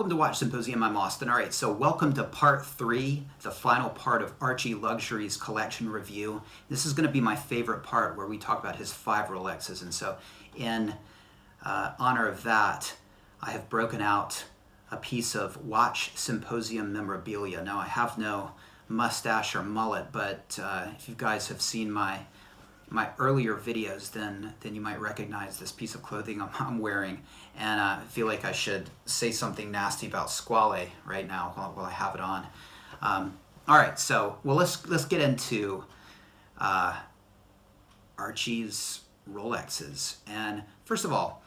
welcome to Watch Symposium. I'm Austin. All right, so welcome to part 3, the final part of ArchieLuxury's collection review. This is going to be my favorite part where we talk about his 5 Rolexes. And so in honor of that, I have broken out a piece of Watch Symposium memorabilia. Now, I have no mustache or mullet, but if you guys have seen my earlier videos, then you might recognize this piece of clothing I'm wearing. And I feel like I should say something nasty about Squale right now while I have it on. All right, so let's get into Archie's Rolexes. And first of all,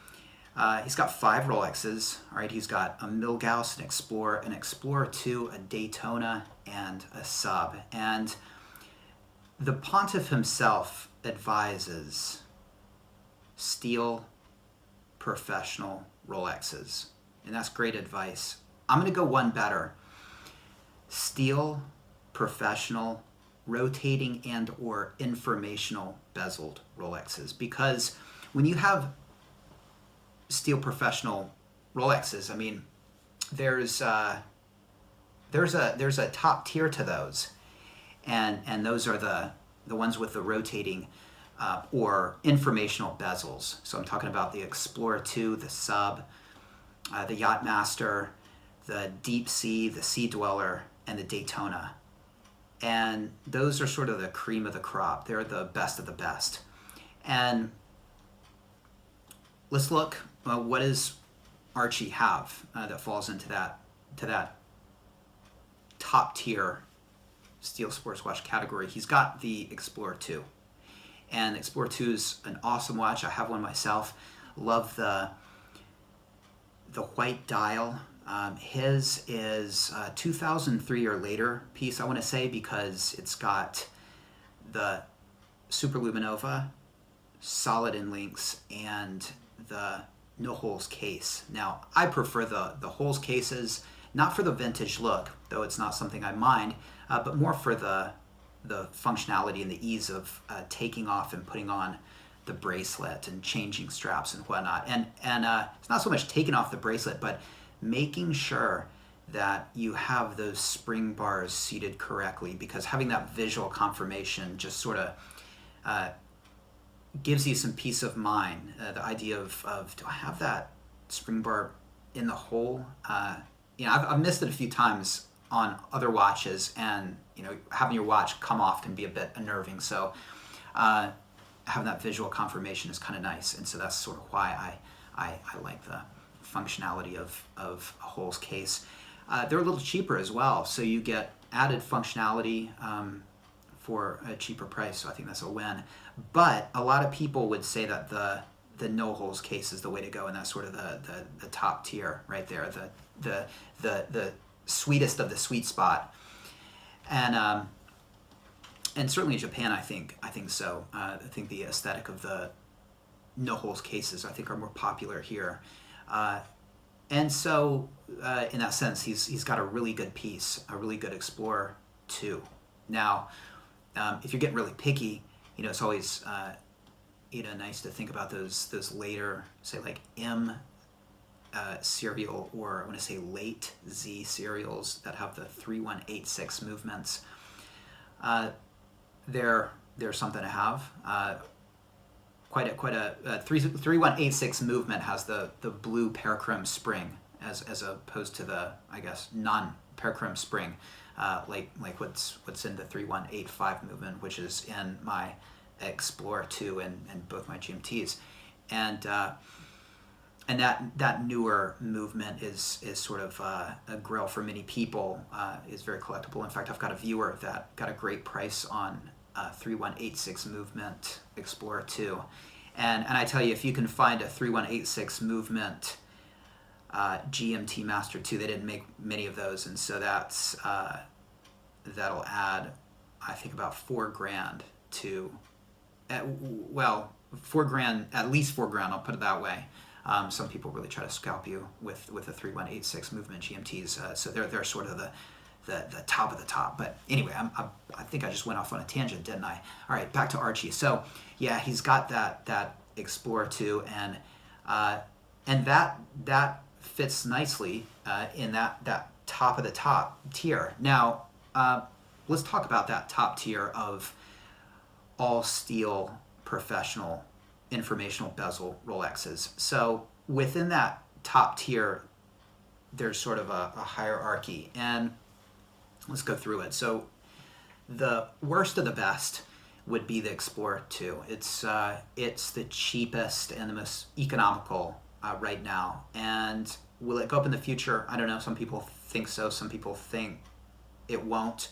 he's got 5 Rolexes. All right, he's got a Milgauss, an Explorer 2, a Daytona, and a Sub. And the Pontiff himself advises steel professional Rolexes, and that's great advice. I'm going to go one better. Steel professional rotating and or informational bezeled Rolexes, because when you have steel professional Rolexes, I mean, there's a top tier to those, and those are the ones with the rotating or informational bezels. So I'm talking about the Explorer 2, the Sub, the Yachtmaster, the Deep Sea, the Sea Dweller, and the Daytona. And those are sort of the cream of the crop. They're the best of the best. And let's look, what does Archie have that falls into that top tier steel sports watch category? He's got the Explorer 2. And Explorer 2 is an awesome watch. I have one myself. Love the white dial. His is 2003 or later piece, I want to say, because it's got the Superluminova, solid in links, and the no holes case. Now, I prefer the holes cases, not for the vintage look, though it's not something I mind, but more for the functionality and the ease of taking off and putting on the bracelet and changing straps and whatnot. And it's not so much taking off the bracelet, but making sure that you have those spring bars seated correctly, because having that visual confirmation just sort of gives you some peace of mind. The idea of do I have that spring bar in the hole? I've missed it a few times on other watches, and having your watch come off can be a bit unnerving. So having that visual confirmation is kind of nice, and so that's sort of why I like the functionality of a holes case. They're a little cheaper as well, so you get added functionality for a cheaper price. So I think that's a win. But a lot of people would say that the no holes case is the way to go, and that's sort of the top tier right there, the sweetest of the sweet spot. And certainly in Japan, I think so. I think the aesthetic of the no holes cases, I think, are more popular here. And so in that sense, he's got a really good piece, a really good Explorer 2. Now, if you're getting really picky, it's always nice to think about those later, say like M serial, or I want to say late Z serials that have the 3186 movements. They're something to have. Quite a 3186 movement has the blue parachrome spring as opposed to the, I guess, non-parachrome spring, like what's in the 3185 movement, which is in my Explorer 2 and both my GMTs. And that newer movement is sort of a grail for many people, is very collectible. In fact, I've got a viewer that got a great price on 3186 movement Explorer 2. And I tell you, if you can find a 3186 movement GMT Master 2, they didn't make many of those, and so that'll add, I think, about $4,000 to, $4,000, at least $4,000, I'll put it that way. Some people really try to scalp you with the 3186 movement GMTs, so they're sort of the top of the top. But anyway, I think I just went off on a tangent, didn't I? All right, back to Archie. So yeah, he's got that Explorer 2, and that fits nicely in that top of the top tier. Now, let's talk about that top tier of all steel professional informational bezel Rolexes. So within that top tier, there's sort of a hierarchy, and let's go through it. So the worst of the best would be the Explorer 2. It's the cheapest and the most economical right now. And will it go up in the future? I don't know. Some people think so. Some people think it won't.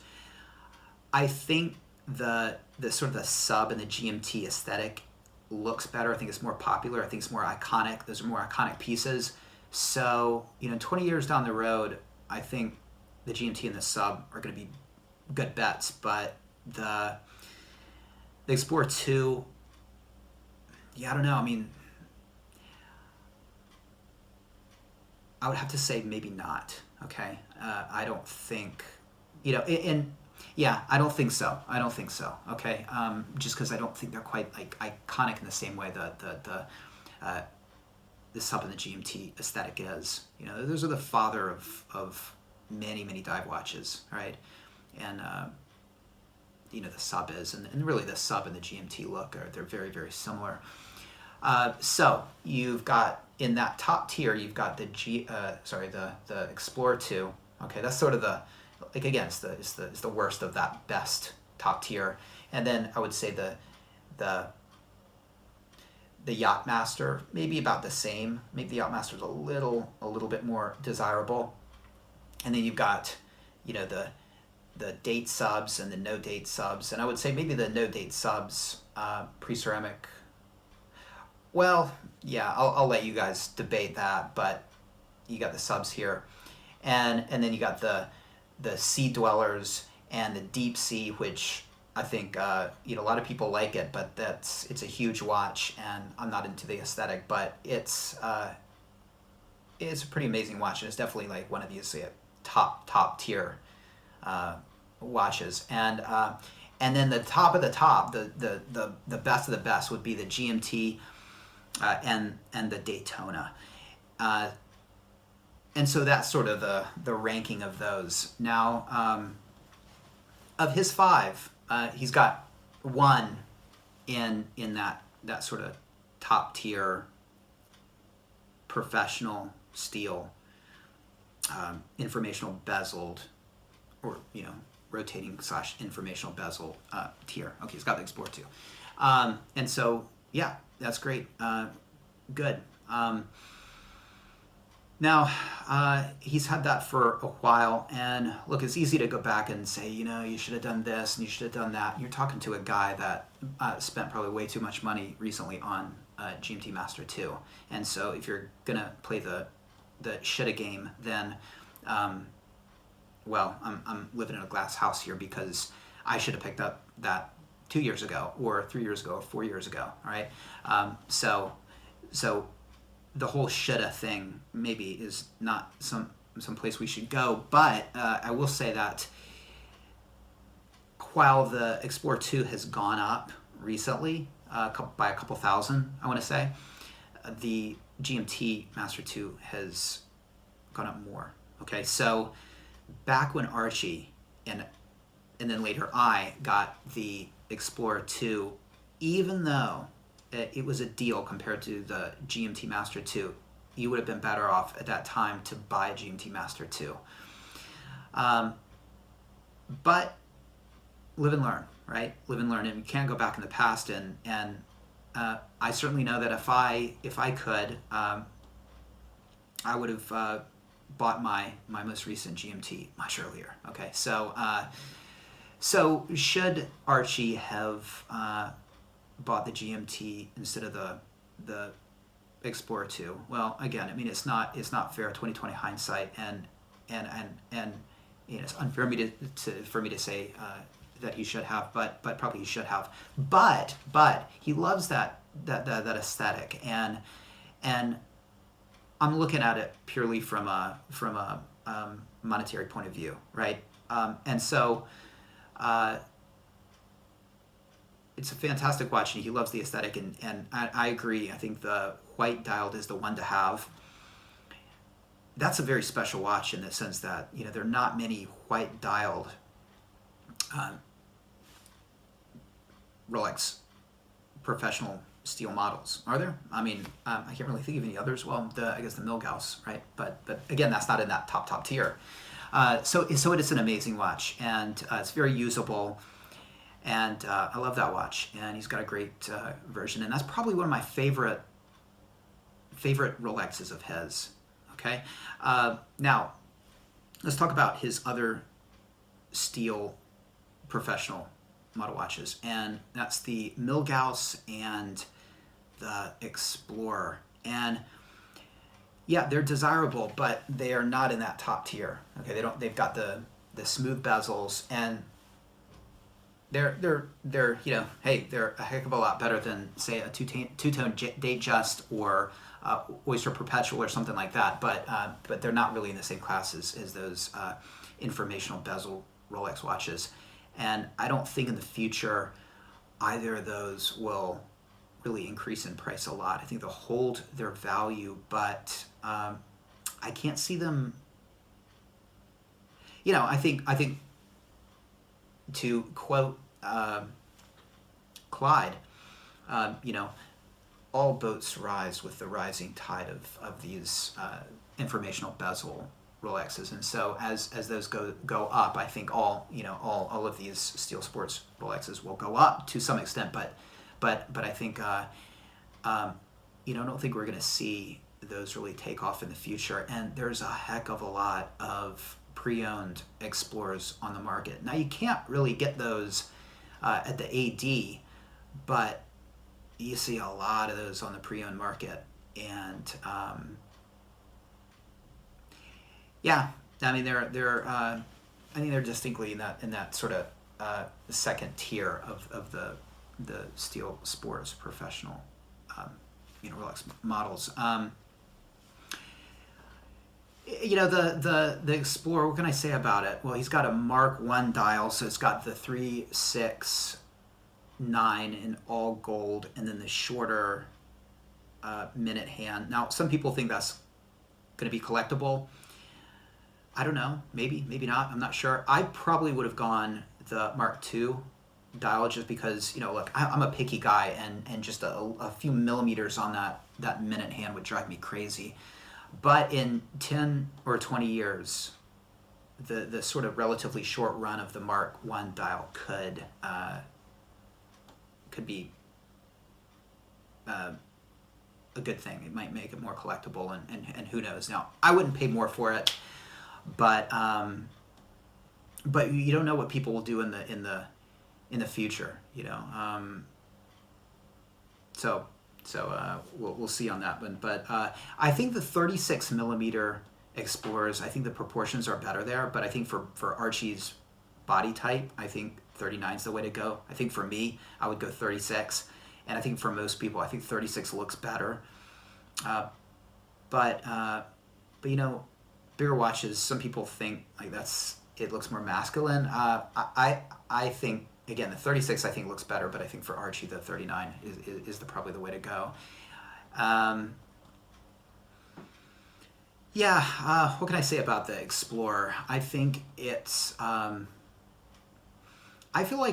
I think the sort of the Sub and the GMT aesthetic looks better. I think it's more popular. I think it's more iconic. Those are more iconic pieces. So, 20 years down the road, I think the GMT and the Sub are going to be good bets. But the Explorer 2, yeah, I don't know. I mean, I would have to say maybe not. Okay, I don't think, yeah, I don't think so. I don't think so. Okay, just because I don't think they're quite like iconic in the same way the Sub and the GMT aesthetic is. Those are the father of many dive watches, right? And the Sub is, and really the Sub and the GMT look they're very similar. So you've got in that top tier, you've got the the Explorer 2. Okay, that's sort of the again, it's the worst of that best top tier. And then I would say the Yachtmaster, maybe about the same. Maybe the Yachtmaster's a little bit more desirable. And then you've got the date subs and the no date subs, and I would say maybe the no date subs, pre-ceramic. Well, yeah, I'll let you guys debate that, but you got the subs here, and then you got the sea dwellers and the deep sea, which I think a lot of people like it, but it's a huge watch, and I'm not into the aesthetic, but it's a pretty amazing watch, and it's definitely like one of these top tier watches. And then the top of the top, the best of the best would be the GMT and the Daytona. And so that's sort of the ranking of those. Now, of his 5, he's got one in that sort of top tier professional steel, informational bezeled, or rotating / informational bezel tier. Okay, he's got the Explorer 2, and so yeah, that's great. Good. Now, he's had that for a while, and look, it's easy to go back and say, you should have done this and you should have done that. You're talking to a guy that spent probably way too much money recently on GMT Master 2, and so if you're gonna play the shoulda game, then well, I'm living in a glass house here, because I should have picked up that 2 years ago, or 3 years ago, or 4 years ago. All right, so the whole shoulda thing maybe is not some place we should go, but I will say that while the Explorer 2 has gone up recently by a couple thousand, I want to say, the GMT Master 2 has gone up more. Okay, so back when Archie and then later I got the Explorer 2, even though it was a deal compared to the GMT Master 2, you would have been better off at that time to buy a GMT Master 2. But live and learn, right? Live and learn, and you can't go back in the past. And I certainly know that if I could, I would have bought my most recent GMT much earlier. Okay, so should Archie have bought the GMT instead of the Explorer 2? Well, again, I mean, it's not fair, 2020 hindsight, and it's unfair for me to say that he should have, but probably he should have. But he loves that aesthetic, and I'm looking at it purely from a monetary point of view, right? And so it's a fantastic watch, and he loves the aesthetic, and I agree. I think the white dialed is the one to have. that's a very special watch in the sense that, you know, there are not many white dialed Rolex professional steel models, are there? I mean, I can't really think of any others. Well, I guess the Milgauss, right? But again, that's not in that top tier. So it is an amazing watch, and it's very usable, and I love that watch. And he's got a great version, and that's probably one of my favorite Rolexes of his. Okay, now let's talk about his other steel professional model watches, and that's the Milgauss and the Explorer. And yeah, they're desirable, but they are not in that top tier. Okay, they've got the smooth bezels, and they're you know, hey, they're a heck of a lot better than, say, a two-tone Datejust or Oyster Perpetual or something like that. But they're not really in the same class as those informational bezel Rolex watches. And I don't think in the future either of those will really increase in price a lot. I think they'll hold their value, but I can't see them. You know, I think to quote Clyde, you know, all boats rise with the rising tide of these informational bezel Rolexes, and so as those go up, I think all of these steel sports Rolexes will go up to some extent, but I think you know, I don't think we're going to see those really take off in the future. And there's a heck of a lot of pre-owned Explorers on the market now. You can't really get those at the AD, but you see a lot of those on the pre-owned market, and yeah, I mean they're I think they're distinctly in that sort of second tier of the steel sports professional you know, Rolex models. You know, the Explorer, what can I say about it? Well, he's got a Mark 1 dial, so it's got the 3, 6, 9 in all gold, and then the shorter minute hand. Now, some people think that's going to be collectible. I don't know, maybe not, I'm not sure. I probably would have gone the Mark II dial, just because, you know, look, I'm a picky guy, and just a few millimeters on that minute hand would drive me crazy. But in 10 or 20 years, the sort of relatively short run of the Mark I dial could be a good thing. It might make it more collectible, and who knows. Now, I wouldn't pay more for it, but you don't know what people will do in the future, you know. So we'll see on that one. But I think the 36 millimeter Explorers, I think the proportions are better there. But I think for Archie's body type, I think 39 is the way to go. I think for me, I would go 36, and I think for most people, I think 36 looks better. But you know, bigger watches, some people think like it looks more masculine. I think, again, the 36 I think looks better, but I think for Archie the 39 is probably the way to go. What can I say about the Explorer? I think it's I feel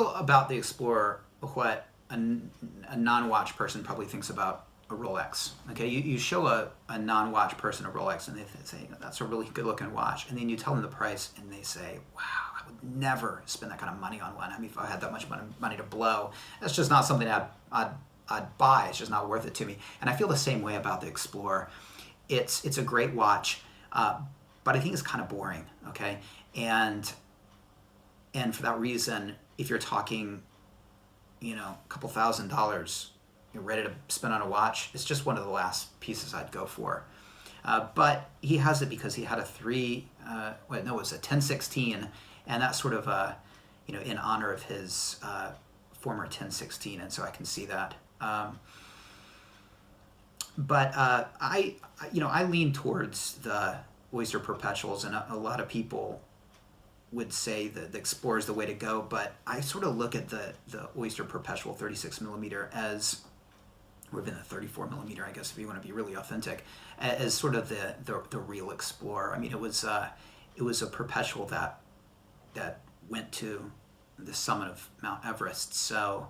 about the Explorer what a non-watch person probably thinks about a Rolex. Okay, you show a non-watch person a Rolex, and they say, that's a really good looking watch, and then you tell them the price, and they say, wow, I would never spend that kind of money on one. I mean, if I had that much money to blow, that's just not something I'd buy. It's just not worth it to me. And I feel the same way about the Explorer. It's a great watch, but I think it's kind of boring. Okay, and for that reason, if you're talking, you know, a couple $1,000s, you're ready to spend on a watch, it's just one of the last pieces I'd go for. But he has it because he had a it was a 1016, and that's sort of you know, in honor of his former 1016, and so I can see that. But I lean towards the Oyster Perpetuals, and a lot of people would say that the Explorer is the way to go, but I sort of look at the Oyster Perpetual 36 millimeter as or even the 34 millimeter, I guess, if you want to be really authentic, as sort of the real Explorer. I mean, it was a perpetual that went to the summit of Mount Everest. So,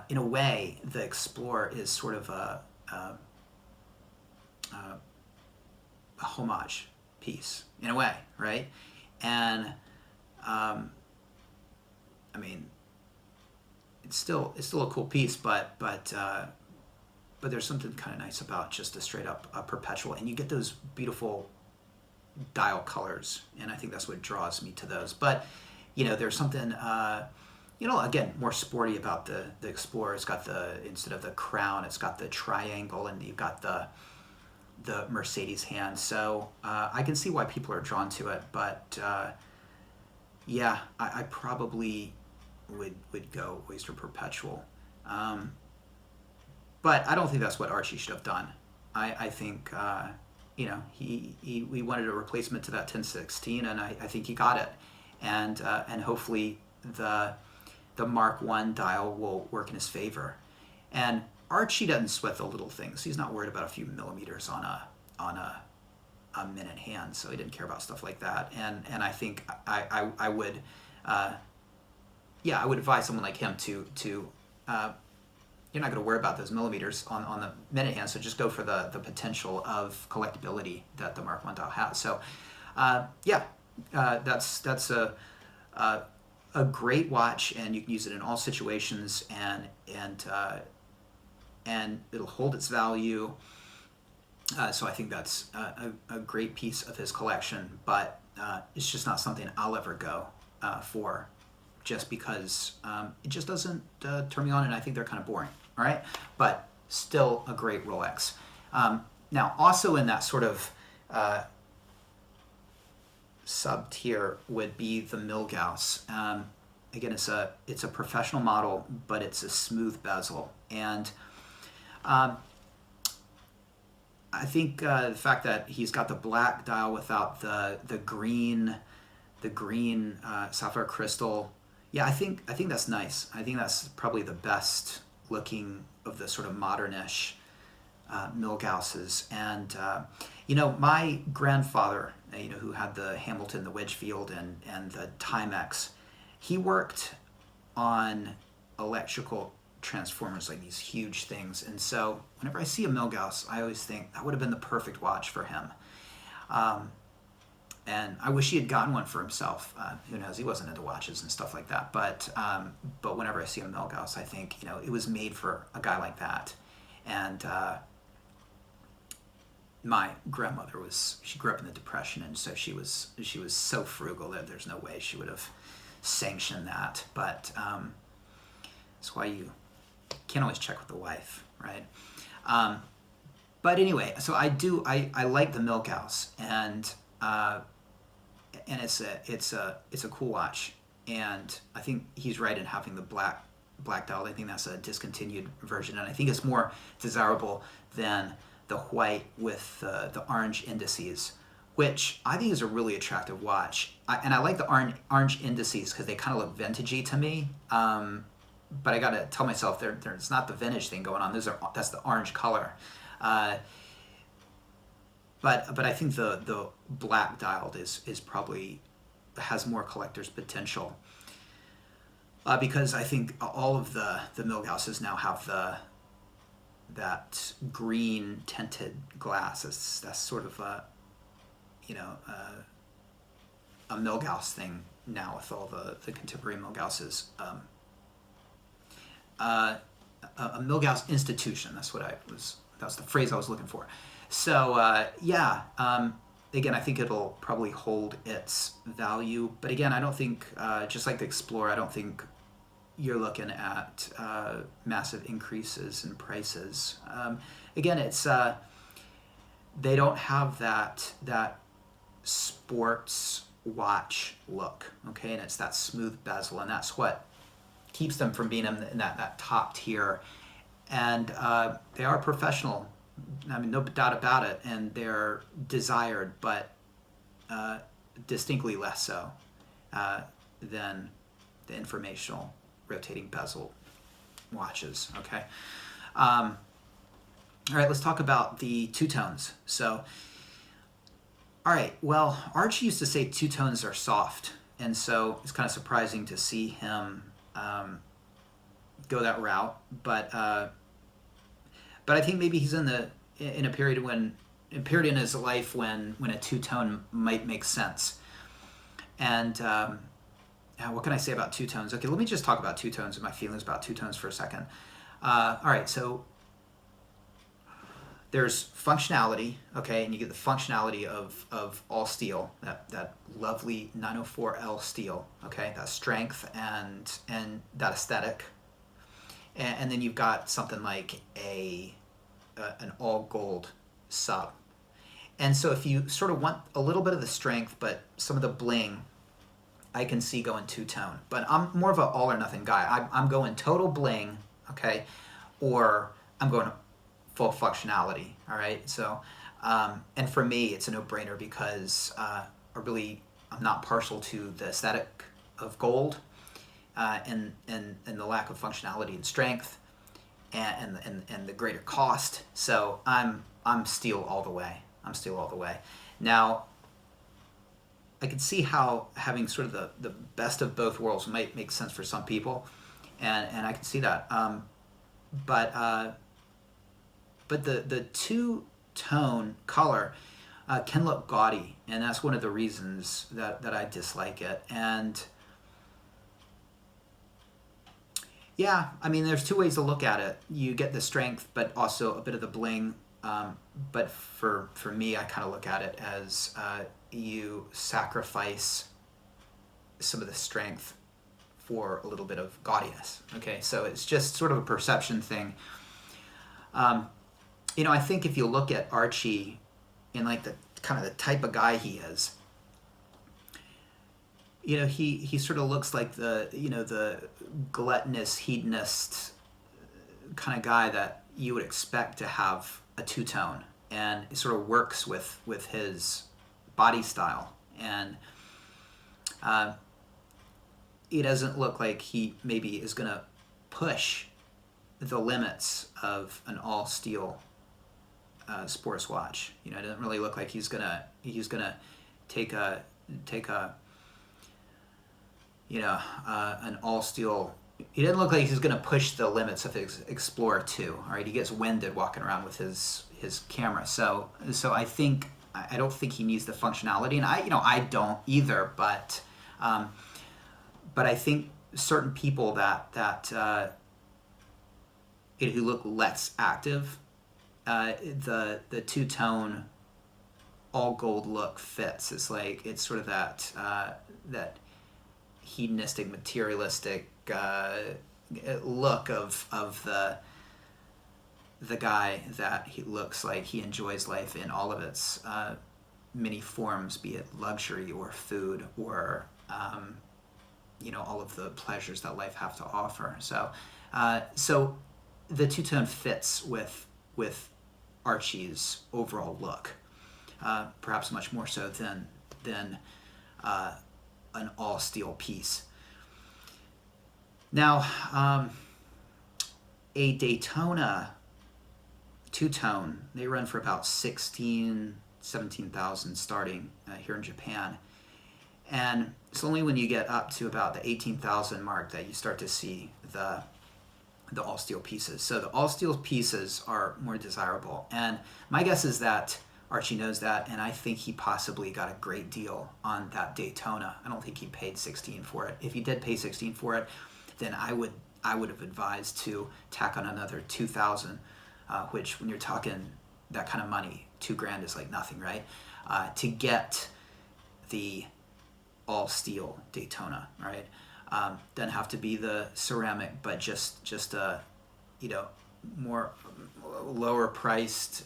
in a way, the Explorer is sort of a homage piece, in a way, right? And I mean, it's still a cool piece, but there's something kind of nice about just a straight up perpetual, and you get those beautiful dial colors, and I think that's what draws me to those. But there's something again, more sporty about the Explorer. It's got instead of the crown, it's got the triangle, and you've got the Mercedes hand. So I can see why people are drawn to it, but yeah, I probably would go Oyster Perpetual. But I don't think that's what Archie should have done. I think he wanted a replacement to that 1016, and I think he got it. And hopefully the Mark I dial will work in his favor. And Archie doesn't sweat the little things. He's not worried about a few millimeters on a minute hand, so he didn't care about stuff like that. And I think I would advise someone like him to you're not going to worry about those millimeters on the minute hand, so just go for the potential of collectability that the Mark I dial has. So that's a great watch, and you can use it in all situations, and it'll hold its value. So I think that's a great piece of his collection, but it's just not something I'll ever go for, just because it just doesn't turn me on, and I think they're kind of boring. All right, but still a great Rolex. Now, also in that sort of sub tier would be the Milgauss. Again, it's a professional model, but it's a smooth bezel, and I think the fact that he's got the black dial without the green sapphire crystal, yeah, I think that's nice. I think that's probably the best looking of the sort of modernish Milgausses. And my grandfather, who had the Hamilton, the Wedgfield, and the Timex, he worked on electrical transformers, like these huge things. And so whenever I see a Milgauss, I always think that would have been the perfect watch for him. And I wish he had gotten one for himself. Who knows? He wasn't into watches and stuff like that. But whenever I see a Milgauss, I think it was made for a guy like that. And my grandmother she grew up in the Depression, and so she was so frugal that there's no way she would have sanctioned that. But that's why you can't always check with the wife, right? But anyway, so I like the Milgauss, and it's a cool watch, and I think he's right in having the black dial. I think that's a discontinued version, and I think it's more desirable than the white with the orange indices, which I think is a really attractive watch. And I like the orange indices because they kind of look vintagey to me. But I gotta tell myself there's not the vintage thing going on. That's the orange color. But I think the black dialed is probably has more collector's potential, because I think all of the Milgausses now have that green tinted glass. That's sort of a Milgauss thing now with all the contemporary Milgausses. A Milgauss institution. That's the phrase I was looking for. So again, I think it'll probably hold its value. But again, I don't think, just like the Explorer, I don't think you're looking at massive increases in prices. Again, it's they don't have that sports watch look, okay? And it's that smooth bezel, and that's what keeps them from being in that top tier. And they are professional, I mean, no doubt about it, and they're desired, but distinctly less so than the informational rotating bezel watches, okay? All right, let's talk about the two-tones. So, all right, well, Archie used to say two-tones are soft, and so it's kind of surprising to see him go that route. But I think maybe he's in a period in his life when a two-tone might make sense. And what can I say about two-tones? Okay, let me just talk about two-tones and my feelings about two-tones for a second. All right, so there's functionality, okay, and you get the functionality of all steel, that lovely 904L steel, okay, that strength and that aesthetic. And then you've got something like an all gold sub. And so if you sort of want a little bit of the strength but some of the bling, I can see going two-tone. But I'm more of an all or nothing guy. I'm going total bling, okay, or I'm going full functionality, all right? So, and for me, it's a no-brainer because I'm not partial to the aesthetic of gold and the lack of functionality and strength and the greater cost. So I'm steel all the way. I'm steel all the way. Now, I can see how having sort of the best of both worlds might make sense for some people, and I can see that. But the two-tone color can look gaudy, and that's one of the reasons that I dislike it. And yeah, I mean, there's two ways to look at it. You get the strength, but also a bit of the bling. But for me, I kind of look at it as you sacrifice some of the strength for a little bit of gaudiness. Okay, so it's just sort of a perception thing. I think if you look at Archie in like the kind of the type of guy he is, he sort of looks like the gluttonous hedonist kind of guy that you would expect to have a two-tone, and it sort of works with his body style, and he doesn't look like he maybe is going to push the limits of an all steel sports watch. It doesn't really look like he's gonna take an all steel. He didn't look like he's gonna push the limits of his Explorer 2. All right, he gets winded walking around with his camera. So I don't think he needs the functionality, and I don't either. But I think certain people that who look less active, the two-tone all gold look fits. It's sort of that hedonistic, materialistic look of the guy that he looks like he enjoys life in all of its many forms, be it luxury or food or all of the pleasures that life have to offer. So the two-tone fits with Archie's overall look, perhaps much more so than an all steel piece. Now, a Daytona two-tone, they run for about 17,000 starting here in Japan. And it's only when you get up to about the 18,000 mark that you start to see the all steel pieces. So the all steel pieces are more desirable. And my guess is that Archie knows that, and I think he possibly got a great deal on that Daytona. I don't think he paid 16 for it. If he did pay 16 for it, then I would have advised to tack on another 2,000, which when you're talking that kind of money, $2,000 is like nothing, right? To get the all steel Daytona, right? Doesn't have to be the ceramic, but just a more lower priced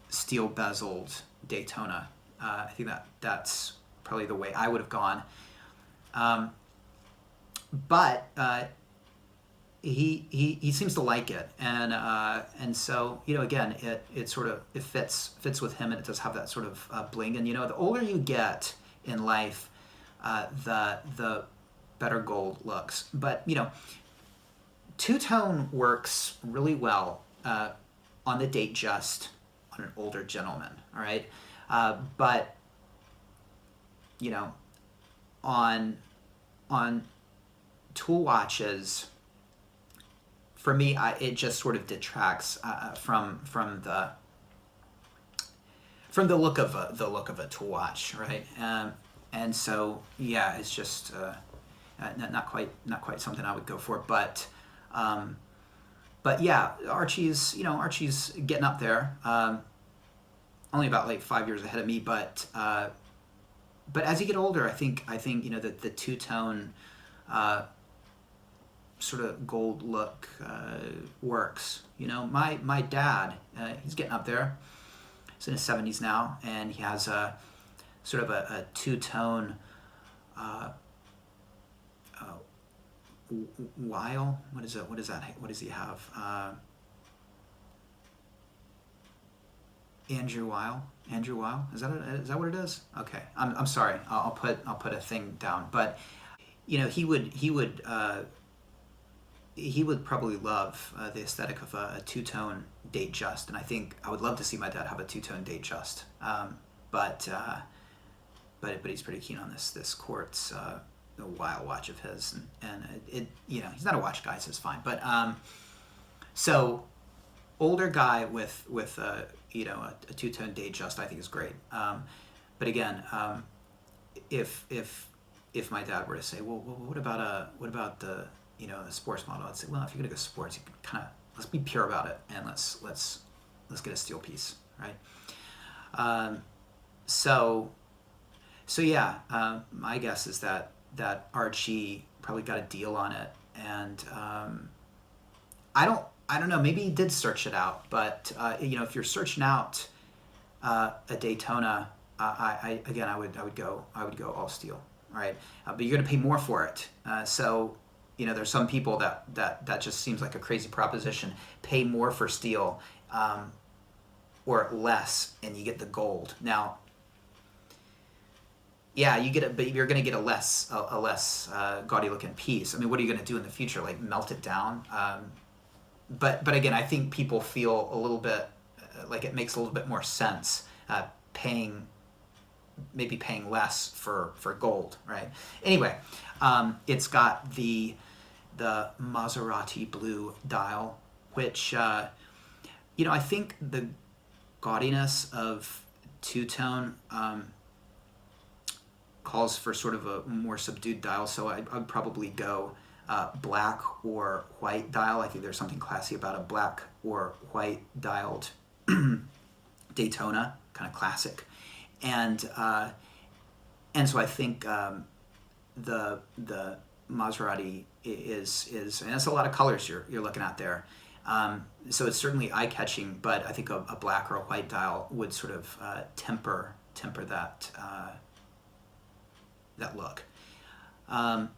steel bezeled Daytona. I think that's probably the way I would have gone. But he seems to like it, and so again it sort of fits with him, and it does have that sort of bling. And the older you get in life, the better gold looks. But two-tone works really well on the Datejust on an older gentleman, all right? But, you know, on tool watches, for me, it just sort of detracts from the look of a tool watch, right? And so yeah, it's just not quite something I would go for. But yeah, Archie's getting up there. Only about like 5 years ahead of me, but as you get older, I think you know that the two-tone sort of gold look works. You know, my dad, he's getting up there. He's in his 70s now, and he has a sort of a two-tone Weil. What is it? What is that? What does he have? Andrew Weil. Andrew Weil. Is that what it is? Okay. I'm sorry. I'll put a thing down. But you know, he would probably love the aesthetic of a two-tone Datejust, and I think I would love to see my dad have a two-tone Datejust. But he's pretty keen on this quartz the Weil watch of his, and it you know, he's not a watch guy, so it's fine. But so older guy with you know, a two-tone Datejust, I think is great. But again, if my dad were to say, well, what about the, you know, the sports model, I'd say, well, if you're gonna go sports, you can kind of, let's be pure about it, and let's get a steel piece, right? So yeah, my guess is that Archie probably got a deal on it, and I don't know, maybe he did search it out, but you know, if you're searching out a Daytona, I would go all steel, right? But you're gonna pay more for it, so you know, there's some people that just seems like a crazy proposition. Pay more for steel, or less, and you get the gold. Now, yeah, you get it, but you're going to get a less gaudy looking piece. I mean, what are you going to do in the future? Like melt it down? But again, I think people feel a little bit like it makes a little bit more sense paying less for gold, right? Anyway, it's got the Maserati blue dial, which you know, I think the gaudiness of two-tone calls for sort of a more subdued dial, so I'd probably go black or white dial. I think there's something classy about a black or white dialed Daytona, kind of classic, and so I think the Maserati is, and that's a lot of colors you're looking at there. So it's certainly eye-catching, but I think a black or a white dial would sort of temper that look. And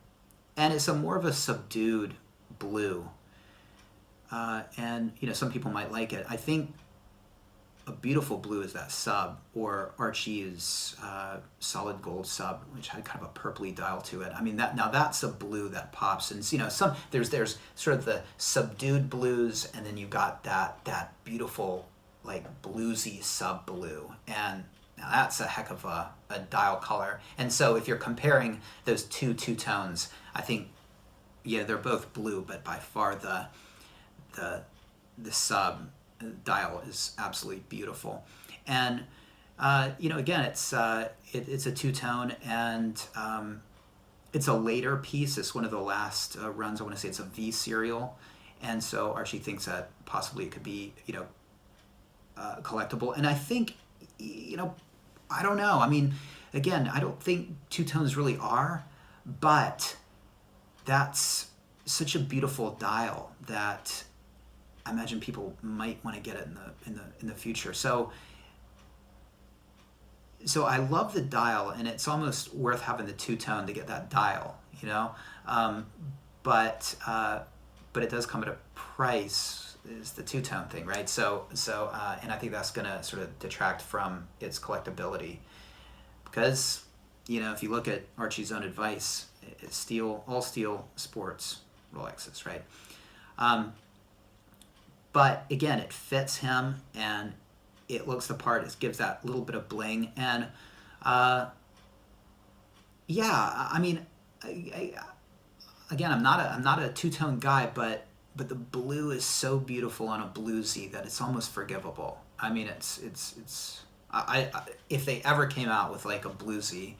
it's more of a subdued blue. And you know, some people might like it. I think a beautiful blue is that Sub, or Archie's solid gold Sub, which had kind of a purpley dial to it. I mean, that's a blue that pops. And you know, there's sort of the subdued blues, and then you got that beautiful, like, bluesy Sub blue. And now that's a heck of a dial color. And so if you're comparing those two tones, I think, yeah, they're both blue, but by far the Sub dial is absolutely beautiful. And you know, again, it's a two-tone, and it's a later piece. It's one of the last runs. I want to say it's a V serial, and so Archie thinks that possibly it could be, you know, collectible. And I think, you know, I don't know. I mean, again, I don't think two-tones really are, but that's such a beautiful dial that I imagine people might want to get it in the future. So I love the dial, and it's almost worth having the two-tone to get that dial, you know. But it does come at a price. Is the two-tone thing, right? So and I think that's gonna sort of detract from its collectability, because, you know, if you look at Archie's own advice, it's steel, all steel sports Rolexes, right? but again, it fits him and it looks the part. It gives that little bit of bling. And yeah, I mean, again, I'm not a two-tone guy, but the blue is so beautiful on a bluesy that it's almost forgivable. I mean, I if they ever came out with like a bluesy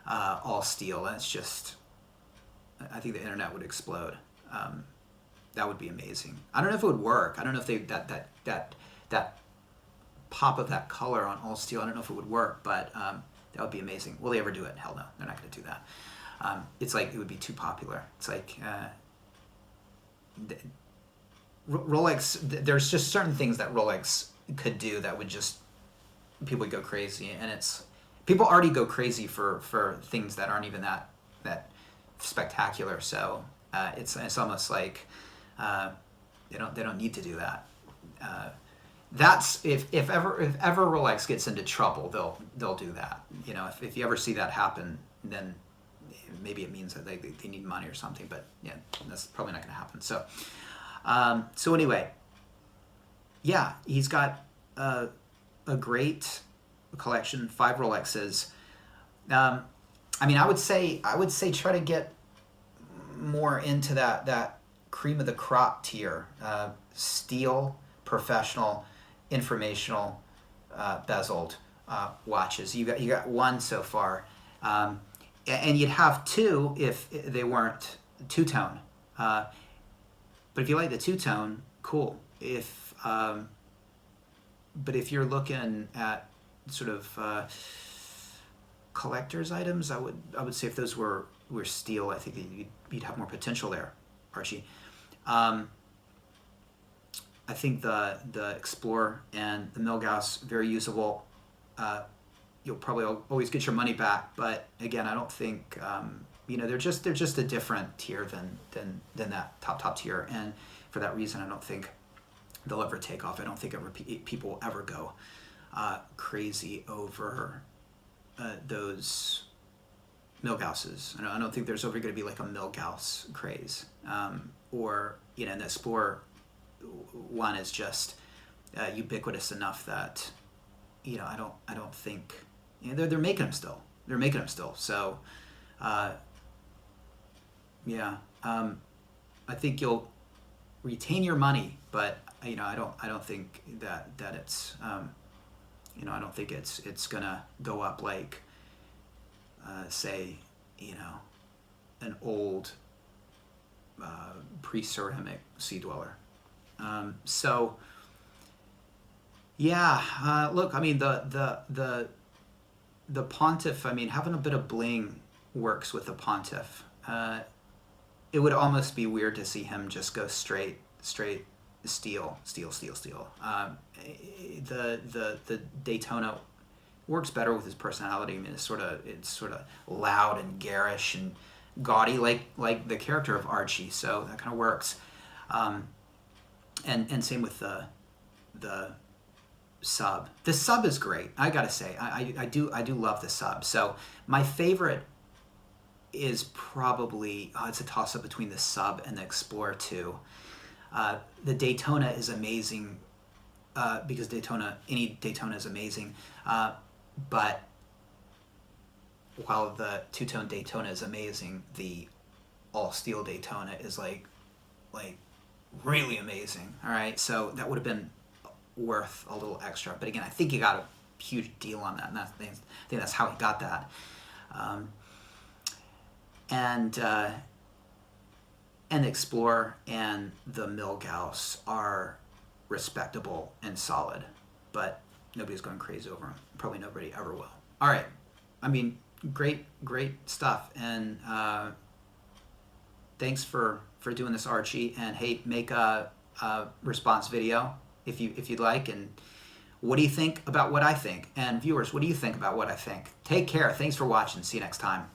all steel, that's just, I think the internet would explode. That would be amazing. I don't know if it would work. I don't know if they that pop of that color on all steel, I don't know if it would work, but that would be amazing. Will they ever do it? Hell no, they're not going to do that. It's like it would be too popular. It's like Rolex. There's just certain things that Rolex could do that would just, people would go crazy, and it's, people already go crazy for things that aren't even that spectacular. So it's almost like they don't need to do that. That's if ever Rolex gets into trouble, they'll do that. You know, if you ever see that happen, then maybe it means that they need money or something. But yeah, that's probably not going to happen. So anyway, yeah, he's got a great collection, 5 Rolexes. I mean, I would say try to get more into that cream of the crop tier, steel, professional, informational, bezeled watches. You got 1 so far, and you'd have 2 if they weren't two-tone. But if you like the two-tone, cool. But if you're looking at sort of collector's items, I would say if those were steel, I think you'd have more potential there, Archie. I think the Explorer and the Milgauss, very usable. You'll probably always get your money back, but again, I don't think they're just a different tier than that top tier, and for that reason, I don't think they'll ever take off. I don't think people will ever go crazy over those Milgausses. I don't think there's ever going to be like a Milgauss craze, or an Explorer one is just ubiquitous enough that I don't think they're making them still. They're making them still. So yeah, I think you'll retain your money, but I don't think that it's I don't think it's gonna go up like say an old pre-ceramic sea dweller. So yeah, look, I mean the Pontiff, I mean, having a bit of bling works with the Pontiff. It would almost be weird to see him just go straight steel. The Daytona works better with his personality. I mean, it's sort of loud and garish and gaudy, like the character of Archie. So that kind of works. And same with the Sub. The Sub is great. I gotta say, I do love the Sub. So my favorite is probably it's a toss up between the Sub and the Explorer 2. The Daytona is amazing because any Daytona is amazing. But while the two-tone Daytona is amazing, the all-steel Daytona is like really amazing. All right, so that would have been worth a little extra. But again, I think he got a huge deal on that, and I think that's how he got that. And the Explorer and the Milgauss are respectable and solid, but nobody's going crazy over them. Probably nobody ever will. All right, I mean, great stuff, and thanks for doing this, Archie. And hey, make a response video if you'd like. And what do you think about what I think? And viewers, what do you think about what I think? Take care. Thanks for watching. See you next time.